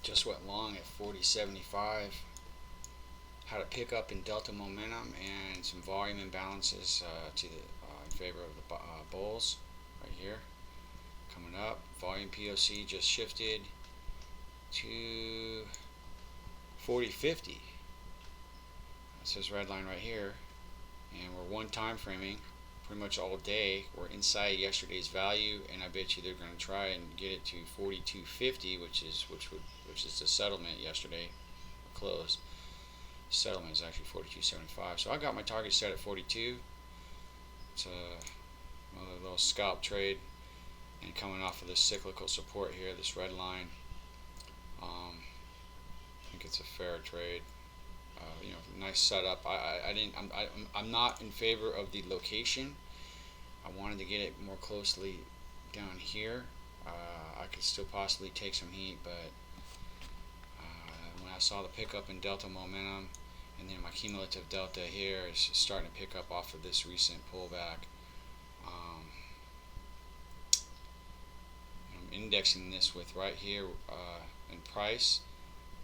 Just went long at 40.75. Had a pickup in delta momentum and some volume imbalances in favor of the bulls right here. Coming up, volume POC just shifted to 40.50. That's this red line right here, and we're one time framing pretty much all day. We're inside yesterday's value, and I bet you they're going to try and get it to 42.50, which is the settlement yesterday, close. Settlement is actually 42.75. So I got my target set at 42. It's another little scalp trade, and coming off of this cyclical support here, this red line. I think it's a fair trade. Nice setup. I'm not in favor of the location. I wanted to get it more closely down here. I could still possibly take some heat, but when I saw the pickup in delta momentum, and then my cumulative delta here is starting to pick up off of this recent pullback. I'm indexing this with right here in price.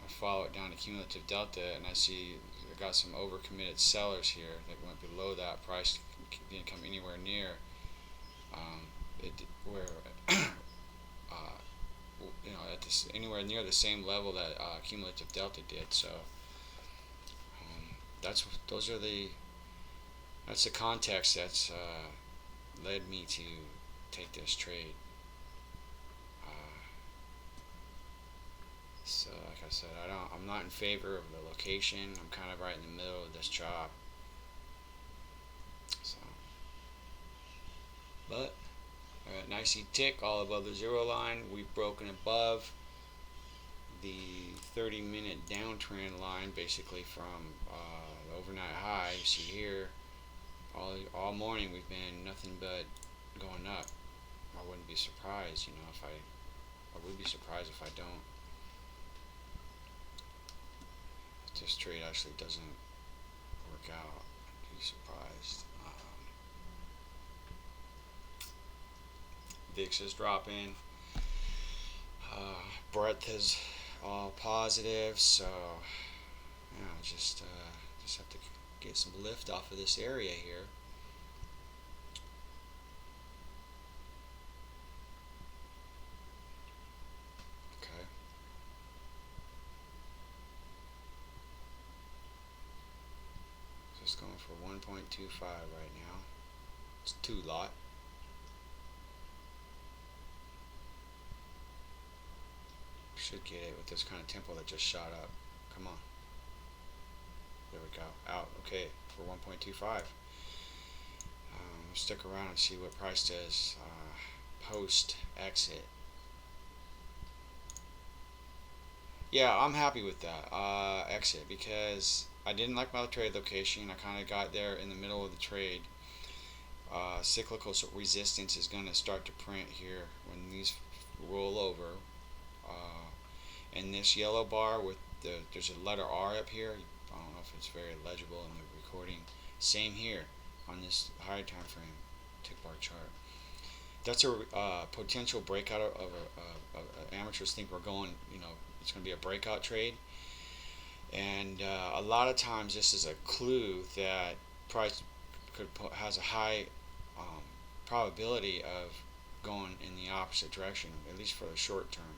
I follow it down to cumulative delta, and I see I got some overcommitted sellers here that went below that price, didn't come anywhere near where at this anywhere near the same level that cumulative delta did. So that's the context that's led me to take this trade. So like I said, I'm not in favor of the location. I'm kind of right in the middle of this chop. So, but nicey tick all above the zero line. We've broken above the 30-minute downtrend line, basically from the overnight high. You see here, all morning we've been nothing but going up. I wouldn't be surprised, if I would be surprised if I don't. If this trade actually doesn't work out, I'd be surprised. VIX is dropping. Breadth is all positive, so just have to get some lift off of this area here. Okay. Just going for 1.25 right now. It's 2 lot. Should get it with this kind of tempo that just shot up. Come on. There we go. Out. Okay, for 1.25. Stick around and see what price does post exit. Yeah, I'm happy with that exit because I didn't like my trade location. I kind of got there in the middle of the trade. Cyclical resistance is going to start to print here when these roll over. And this yellow bar with there's a letter R up here. I don't know if it's very legible in the recording. Same here on this higher time frame tick bar chart. That's a potential breakout of amateurs think we're going. It's going to be a breakout trade, and a lot of times this is a clue that price has a high probability of going in the opposite direction, at least for the short term.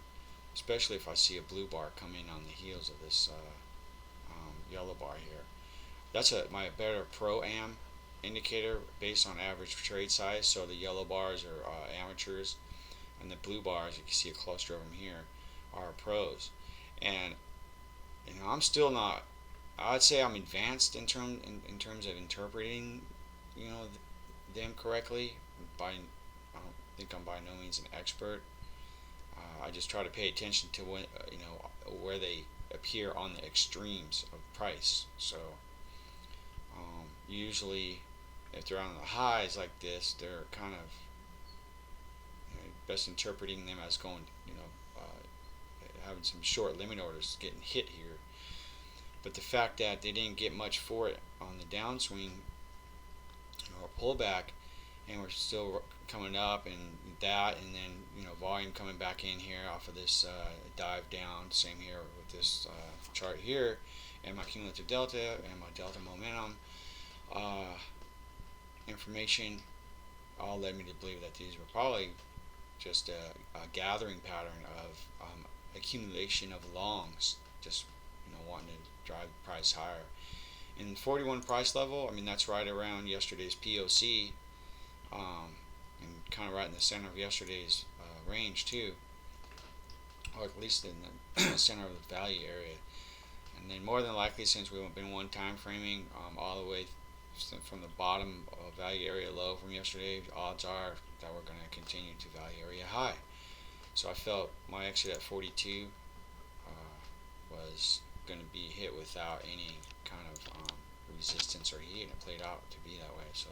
Especially if I see a blue bar come in on the heels of this yellow bar here. That's my better pro-am indicator based on average trade size. So the yellow bars are amateurs, and the blue bars, you can see a cluster of them here, are pros. And I'm still not. I'd say I'm advanced in terms of interpreting, them correctly. I don't think I'm by no means an expert. I just try to pay attention to when, where they appear on the extremes of price. So usually, if they're on the highs like this, they're kind of best interpreting them as going, having some short limit orders getting hit here. But the fact that they didn't get much for it on the downswing or pullback, and we're still coming up, and that, and then volume coming back in here off of this dive down. Same here with this chart here, and my cumulative delta and my delta momentum information all led me to believe that these were probably just a gathering pattern of accumulation of longs, just wanting to drive the price higher. In 41 price level, I mean that's right around yesterday's POC, and kind of right in the center of yesterday's range too, or at least in the center of the value area. And then more than likely, since we've been one time framing all the way from the bottom of value area low from yesterday, odds are that we're going to continue to value area high. So I felt my exit at 42 was going to be hit without any kind of resistance or heat, and it played out to be that way. So